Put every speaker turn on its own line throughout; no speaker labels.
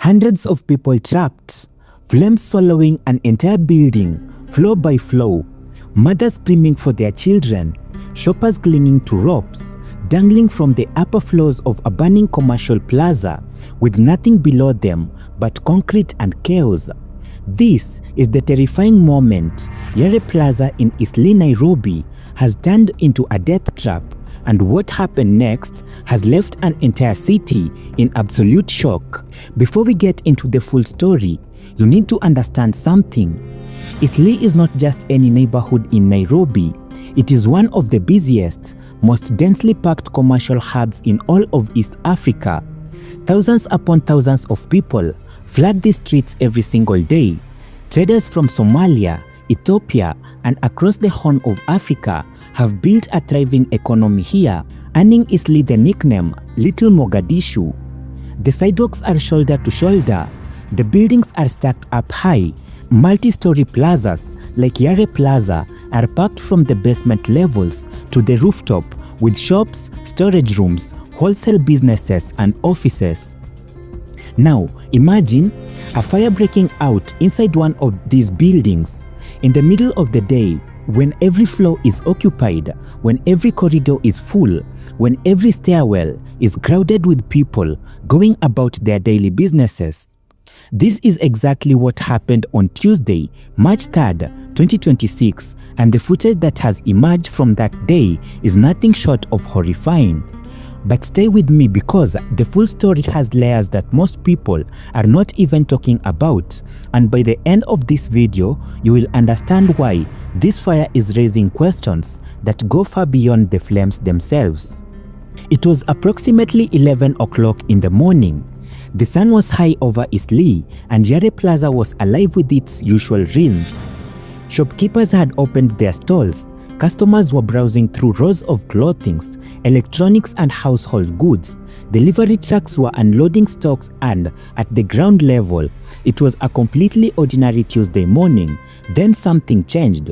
Hundreds of people trapped, flames swallowing an entire building, floor by floor, mothers screaming for their children, shoppers clinging to ropes, dangling from the upper floors of a burning commercial plaza with nothing below them but concrete and chaos. This is the terrifying moment Yare Plaza in Eastleigh, Nairobi has turned into a death trap, and what happened next has left an entire city in absolute shock. Before we get into the full story, you need to understand something. Eastleigh is not just any neighborhood in Nairobi. It is one of the busiest, most densely packed commercial hubs in all of East Africa. Thousands upon thousands of people flood the streets every single day. Traders from Somalia, Ethiopia, and across the Horn of Africa have built a thriving economy here, earning Eastleigh the nickname Little Mogadishu. The sidewalks are shoulder to shoulder. The buildings are stacked up high. Multi-story plazas like Yare Plaza are packed from the basement levels to the rooftop with shops, storage rooms, wholesale businesses, and offices. Now, imagine a fire breaking out inside one of these buildings in the middle of the day, when every floor is occupied, when every corridor is full, when every stairwell is crowded with people going about their daily businesses. This is exactly what happened on Tuesday, March 3rd, 2026, and the footage that has emerged from that day is nothing short of horrifying. But stay with me, because the full story has layers that most people are not even talking about, and by the end of this video, you will understand why this fire is raising questions that go far beyond the flames themselves. It was approximately 11 o'clock in the morning. The sun was high over Eastleigh, and Yare Plaza was alive with its usual rhythm. Shopkeepers had opened their stalls. Customers were browsing through rows of clothing, electronics, and household goods. Delivery trucks were unloading stocks, and at the ground level, it was a completely ordinary Tuesday morning. Then something changed.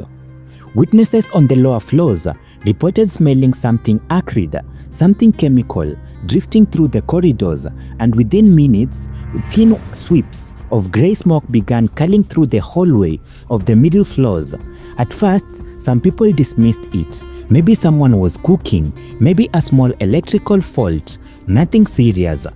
Witnesses on the lower floors reported smelling something acrid, something chemical, drifting through the corridors, and within minutes, thin sweeps of grey smoke began curling through the hallway of the middle floors. At first, some people dismissed it. Maybe someone was cooking, maybe a small electrical fault, nothing serious.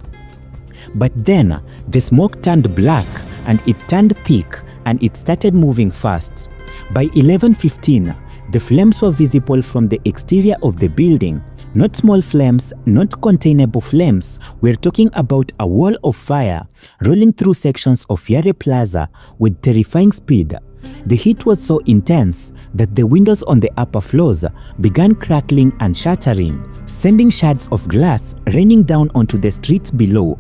But then, the smoke turned black, and it turned thick, and it started moving fast. By 11:15, the flames were visible from the exterior of the building. Not small flames, not containable flames. We're talking about a wall of fire rolling through sections of Yare Plaza with terrifying speed. The heat was so intense that the windows on the upper floors began crackling and shattering, sending shards of glass raining down onto the streets below,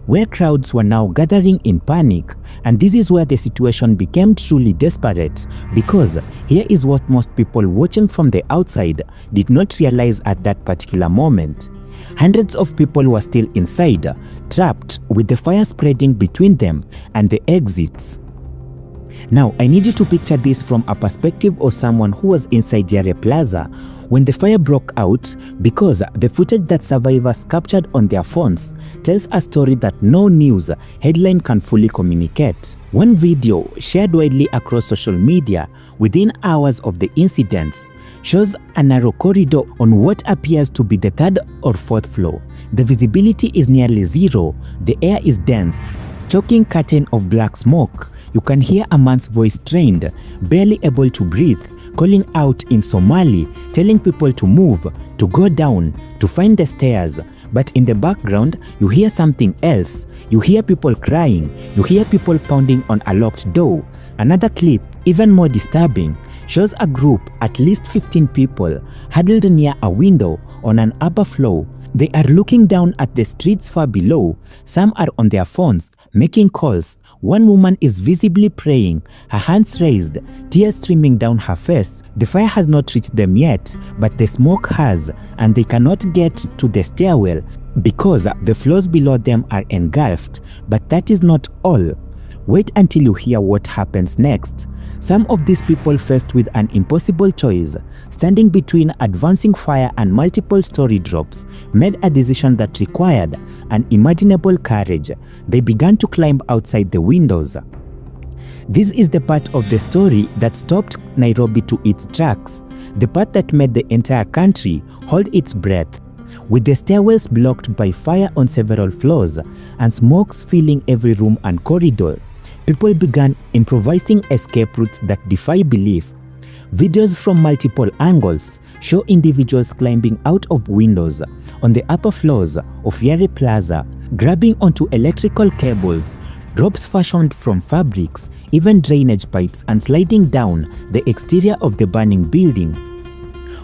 where crowds were now gathering in panic. And this is where the situation became truly desperate, because here is what most people watching from the outside did not realize at that particular moment. Hundreds of people were still inside, trapped, with the fire spreading between them and the exits. Now, I need you to picture this from a perspective of someone who was inside Yare Plaza when the fire broke out, because the footage that survivors captured on their phones tells a story that no news headline can fully communicate. One video shared widely across social media within hours of the incidents shows a narrow corridor on what appears to be the third or fourth floor. The visibility is nearly zero. The air is dense, choking curtain of black smoke. You can hear a man's voice strained, barely able to breathe, calling out in Somali, telling people to move, to go down, to find the stairs. But in the background, you hear something else. You hear people crying. You hear people pounding on a locked door. Another clip, even more disturbing, shows a group, at least 15 people, huddled near a window on an upper floor. They are looking down at the streets far below. Some are on their phones, making calls. One woman is visibly praying, her hands raised, tears streaming down her face. The fire has not reached them yet, but the smoke has, and they cannot get to the stairwell because the floors below them are engulfed. But that is not all. Wait until you hear what happens next. Some of these people faced with an impossible choice, standing between advancing fire and multiple story drops, made a decision that required unimaginable courage. They began to climb outside the windows. This is the part of the story that stopped Nairobi to its tracks, the part that made the entire country hold its breath. With the stairwells blocked by fire on several floors and smokes filling every room and corridor, people began improvising escape routes that defy belief. Videos from multiple angles show individuals climbing out of windows on the upper floors of Yare Plaza, grabbing onto electrical cables, ropes fashioned from fabrics, even drainage pipes, and sliding down the exterior of the burning building.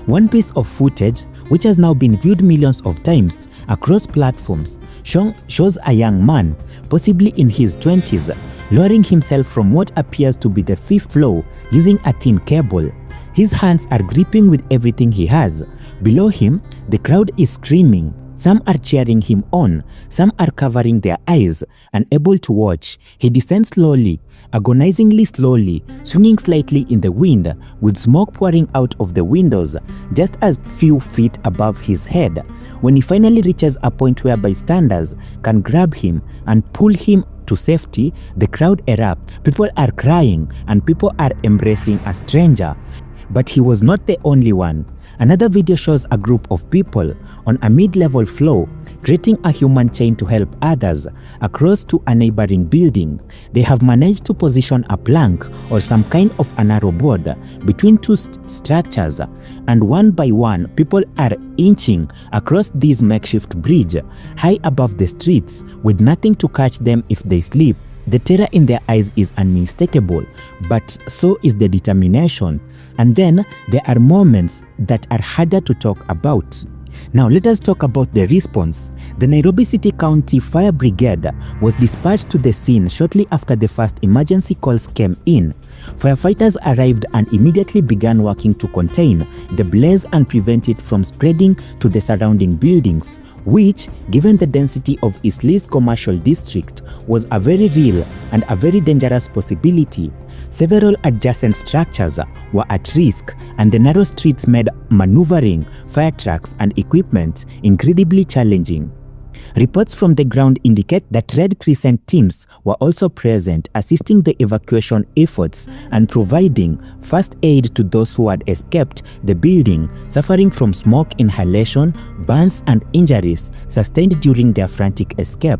One piece of footage, which has now been viewed millions of times across platforms, shows a young man, possibly in his 20s, lowering himself from what appears to be the 5th floor using a thin cable. His hands are gripping with everything he has. Below him, the crowd is screaming. Some are cheering him on, some are covering their eyes, unable to watch. He descends slowly, agonizingly slowly, swinging slightly in the wind, with smoke pouring out of the windows just a few feet above his head. When he finally reaches a point where bystanders can grab him and pull him to safety, the crowd erupts. People are crying and people are embracing a stranger. But he was not the only one. Another video shows a group of people on a mid-level floor creating a human chain to help others across to a neighboring building. They have managed to position a plank or some kind of a narrow board between two structures, and one by one people are inching across this makeshift bridge high above the streets with nothing to catch them if they slip. The terror in their eyes is unmistakable, but so is the determination. And then there are moments that are harder to talk about. Now let us talk about the response. The Nairobi City County Fire Brigade was dispatched to the scene shortly after the first emergency calls came in. Firefighters arrived and immediately began working to contain the blaze and prevent it from spreading to the surrounding buildings, which, given the density of Eastleigh's commercial district, was a very real and a very dangerous possibility. Several adjacent structures were at risk, and the narrow streets made maneuvering fire trucks and equipment incredibly challenging. Reports from the ground indicate that Red Crescent teams were also present, assisting the evacuation efforts and providing first aid to those who had escaped the building, suffering from smoke inhalation, burns, and injuries sustained during their frantic escape.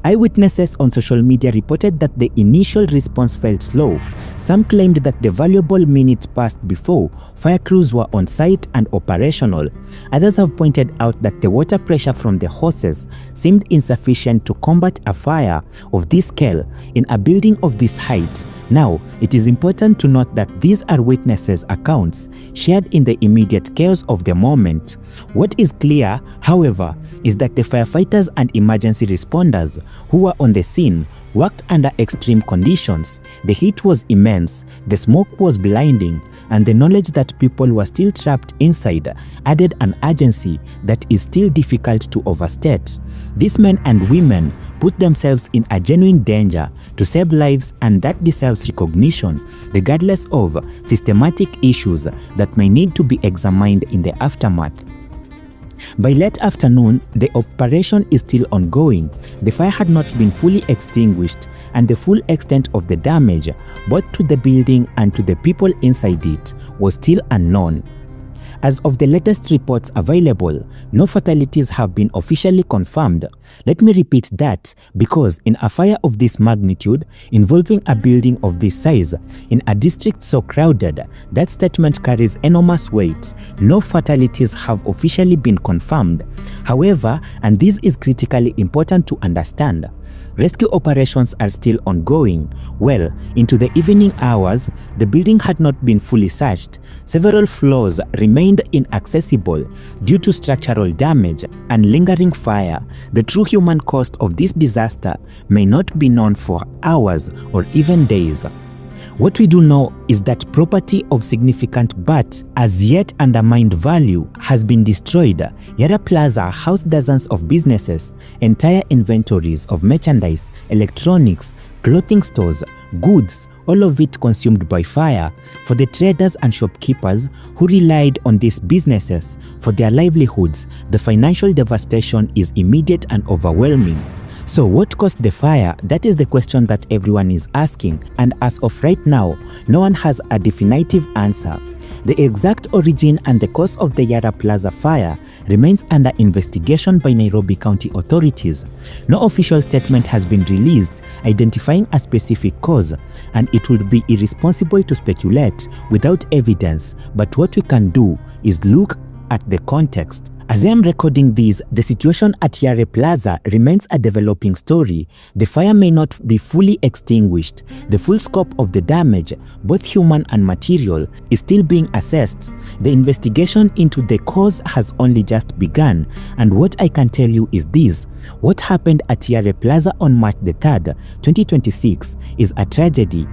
Eyewitnesses on social media reported that the initial response felt slow. Some claimed that the valuable minutes passed before fire crews were on site and operational. Others have pointed out that the water pressure from the hoses seemed insufficient to combat a fire of this scale in a building of this height. Now, it is important to note that these are witnesses' accounts shared in the immediate chaos of the moment. What is clear, however, is that the firefighters and emergency responders who were on the scene worked under extreme conditions. The heat was immense, the smoke was blinding, and the knowledge that people were still trapped inside added an urgency that is still difficult to overstate. These men and women put themselves in a genuine danger to save lives, and that deserves recognition, regardless of systematic issues that may need to be examined in the aftermath. By late afternoon, the operation is still ongoing. The fire had not been fully extinguished, and the full extent of the damage, both to the building and to the people inside it, was still unknown. As of the latest reports available, no fatalities have been officially confirmed. Let me repeat that, because in a fire of this magnitude, involving a building of this size, in a district so crowded, that statement carries enormous weight. No fatalities have officially been confirmed. However, and this is critically important to understand, rescue operations are still ongoing. Well into the evening hours, the building had not been fully searched. Several floors remained inaccessible due to structural damage and lingering fire. The true human cost of this disaster may not be known for hours or even days. What we do know is that property of significant but as yet undermined value has been destroyed. Yare Plaza housed dozens of businesses, entire inventories of merchandise, electronics, clothing stores, goods, all of it consumed by fire. For the traders and shopkeepers who relied on these businesses for their livelihoods, the financial devastation is immediate and overwhelming. So what caused the fire? That is the question that everyone is asking, and as of right now, no one has a definitive answer. The exact origin and the cause of the Yare Plaza fire remains under investigation by Nairobi County authorities. No official statement has been released identifying a specific cause, and it would be irresponsible to speculate without evidence, but what we can do is look at the context. As I am recording this, the situation at Yare Plaza remains a developing story. The fire may not be fully extinguished. The full scope of the damage, both human and material, is still being assessed. The investigation into the cause has only just begun, and what I can tell you is this: what happened at Yare Plaza on March the 3rd, 2026 is a tragedy.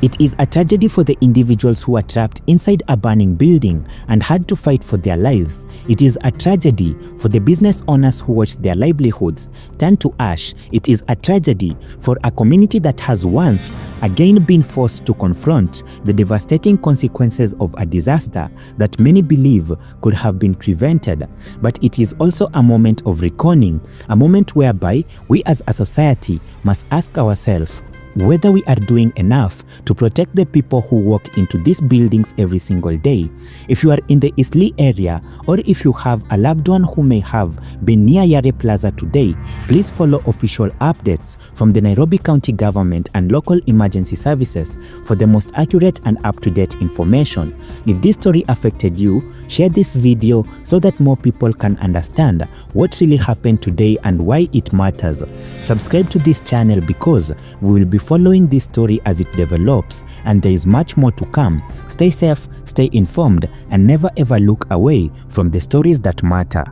It is a tragedy for the individuals who were trapped inside a burning building and had to fight for their lives. It is a tragedy for the business owners who watched their livelihoods turn to ash. It is a tragedy for a community that has once again been forced to confront the devastating consequences of a disaster that many believe could have been prevented. But it is also a moment of reckoning, a moment whereby we as a society must ask ourselves whether we are doing enough to protect the people who walk into these buildings every single day. If you are in the Eastleigh area, or if you have a loved one who may have been near Yare Plaza today, please follow official updates from the Nairobi County government and local emergency services for the most accurate and up-to-date information. If this story affected you, share this video so that more people can understand what really happened today and why it matters. Subscribe to this channel because we will be following this story as it develops, and there is much more to come. Stay safe, stay informed, and never ever look away from the stories that matter.